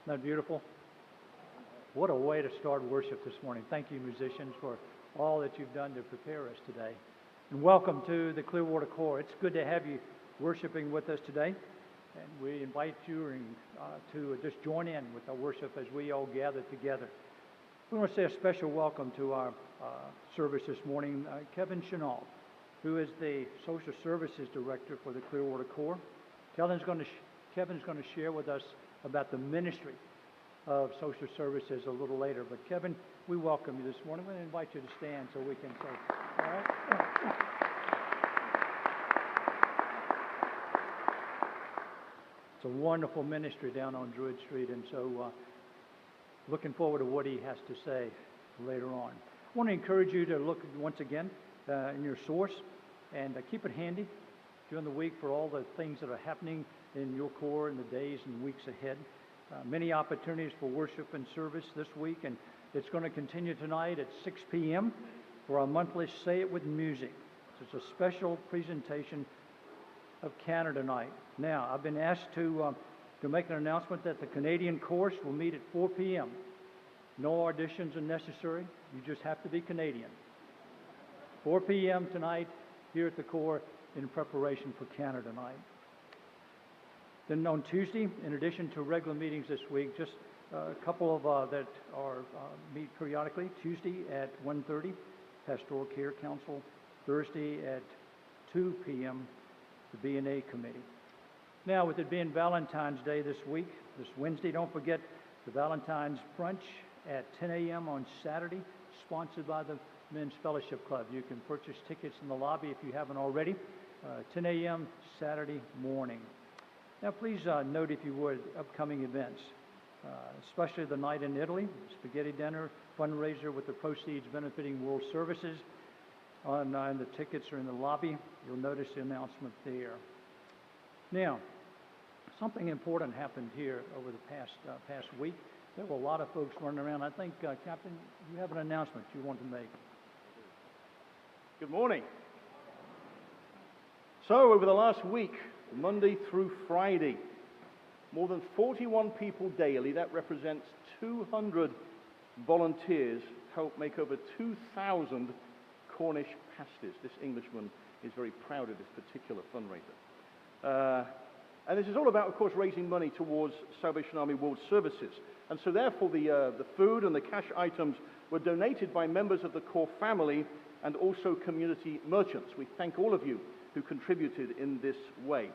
Isn't that beautiful? What a way to start worship this morning. Thank you, musicians, for all that you've done to prepare us today. And welcome to the Clearwater Corps. It's good to have you worshiping with us today. And we invite you to just join in with our worship as we all gather together. We want to say a special welcome to our service this morning, Kevin Chenal, who is the Social Services Director for the Clearwater Corps. Kevin's going to share with us about the ministry of social services a little later. But Kevin, we welcome you this morning. We're going to invite you to stand so we can say, all right? It's a wonderful ministry down on Druid Street, and so looking forward to what he has to say later on. I want to encourage you to look once again in your source and keep it handy during the week for all the things that are happening in your Corps in the days and weeks ahead. Many opportunities for worship and service this week, and it's going to continue tonight at 6 p.m. for our monthly Say It With Music. It's a special presentation of Canada Night. Now, I've been asked to make an announcement that the Canadian course will meet at 4 p.m. No auditions are necessary. You just have to be Canadian. 4 p.m. tonight here at the Corps in preparation for Canada Night. Then on Tuesday, in addition to regular meetings this week, just a couple of that are meet periodically. Tuesday at 1:30, Pastoral Care Council. Thursday at 2 p.m., the B&A Committee. Now, with it being Valentine's Day this week, this Wednesday, don't forget the Valentine's Brunch at 10 a.m. on Saturday, sponsored by the Men's Fellowship Club. You can purchase tickets in the lobby if you haven't already. 10 a.m. Saturday morning. Now, please note, if you would, upcoming events, especially the night in Italy, spaghetti dinner, fundraiser with the proceeds benefiting World Services. And the tickets are in the lobby. You'll notice the announcement there. Now, something important happened here over the past week. There were a lot of folks running around. I think, Captain, you have an announcement you want to make. Good morning. So, over the last week, Monday through Friday, more than 41 people daily, that represents 200 volunteers, help make over 2,000 Cornish pasties. This Englishman is very proud of this particular fundraiser. And this is all about, of course, raising money towards Salvation Army World Services. And so therefore the food and the cash items were donated by members of the Corps family and also community merchants. We thank all of you who contributed in this way.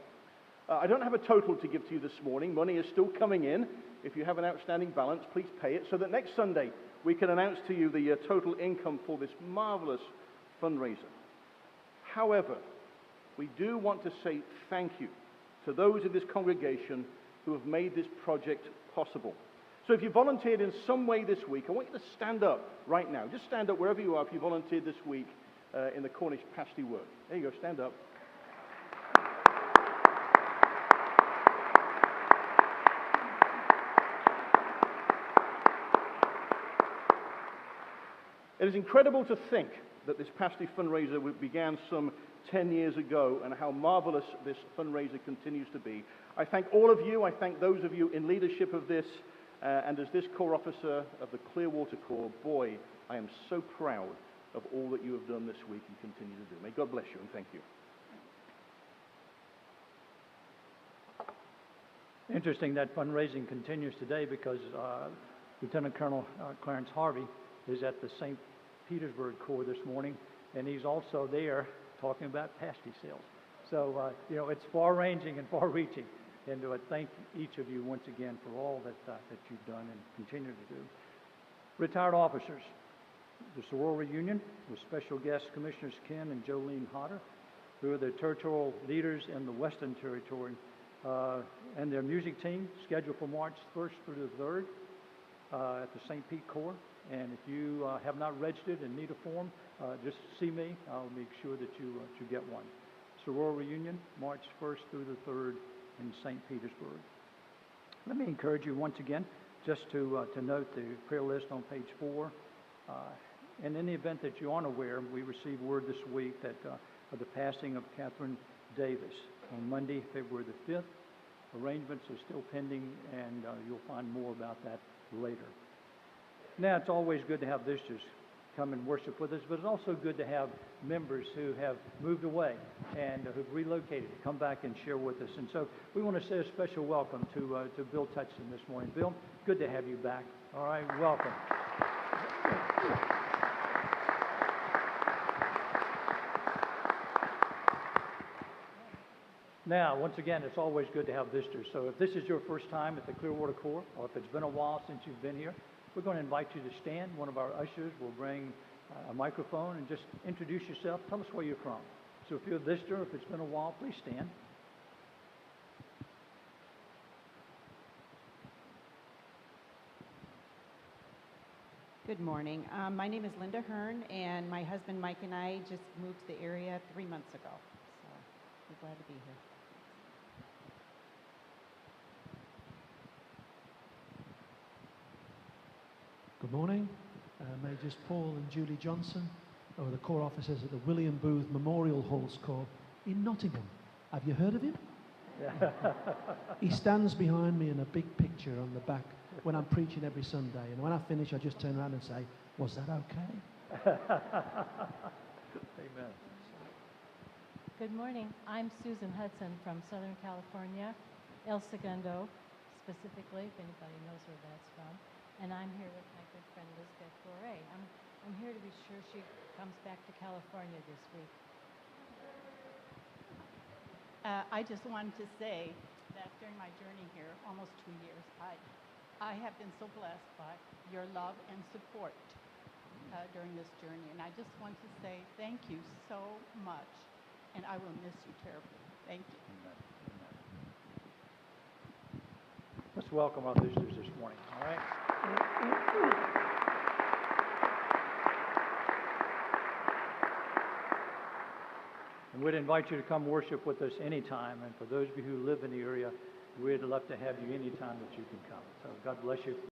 I don't have a total to give to you this morning. Money is still coming in. If you have an outstanding balance, please pay it so that next Sunday we can announce to you the total income for this marvelous fundraiser. However, we do want to say thank you to those in this congregation who have made this project possible. So if you volunteered in some way this week, I want you to stand up right now. Just stand up wherever you are if you volunteered this week in the Cornish pasty work. There you go, stand up. It is incredible to think that this pasty fundraiser began some 10 years ago and how marvelous this fundraiser continues to be. I thank all of you. I thank those of you in leadership of this. And as this Corps officer of the Clearwater Corps, boy, I am so proud of all that you have done this week and continue to do. May God bless you and thank you. Interesting that fundraising continues today because Lieutenant Colonel Clarence Harvey is at the St. Petersburg Corps this morning, and he's also there talking about pasty sales. So, it's far-ranging and far-reaching, and to thank each of you once again for all that you've done and continue to do. Retired officers, the sorority reunion with special guests Commissioners Ken and Jolene Hodder, who are the territorial leaders in the Western Territory, and their music team scheduled for March 1st through the 3rd at the St. Pete Corps. And if you have not registered and need a form, just see me. I'll make sure that you get one. Sorority reunion, March 1st through the 3rd in St. Petersburg. Let me encourage you once again just to note the prayer list on page 4. And in the event that you aren't aware, we received word this week that of the passing of Catherine Davis on Monday, February the 5th. arrangements are still pending, and you'll find more about that later. Now, it's always good to have visitors come and worship with us, but it's also good to have members who have moved away and who've relocated to come back and share with us. And so we want to say a special welcome to Bill Touchton this morning. Bill, good to have you back. All right, welcome. Now, once again, it's always good to have visitors. So if this is your first time at the Clearwater Corps, or if it's been a while since you've been here, we're going to invite you to stand. One of our ushers will bring a microphone and just introduce yourself. Tell us where you're from. So if you're a visitor, if it's been a while, please stand. Good morning. My name is Linda Hearn, and my husband Mike and I just moved to the area 3 months ago. So we're glad to be here. Good morning. Majors Paul and Julie Johnson are the Corps officers at the William Booth Memorial Halls Corps in Nottingham. Have you heard of him? He stands behind me in a big picture on the back when I'm preaching every Sunday. And when I finish, I just turn around and say, was that okay? Amen. Good morning. I'm Susan Hudson from Southern California, El Segundo, specifically, if anybody knows where that's from. And I'm here with my good friend Lisbeth Foray. I'm here to be sure she comes back to California this week. I just wanted to say that during my journey here, almost 2 years, I have been so blessed by your love and support during this journey. And I just want to say thank you so much, and I will miss you terribly. Thank you. Amen. Let's welcome our visitors this morning, all right? And we'd invite you to come worship with us anytime. And for those of you who live in the area, we'd love to have you anytime that you can come. So God bless you.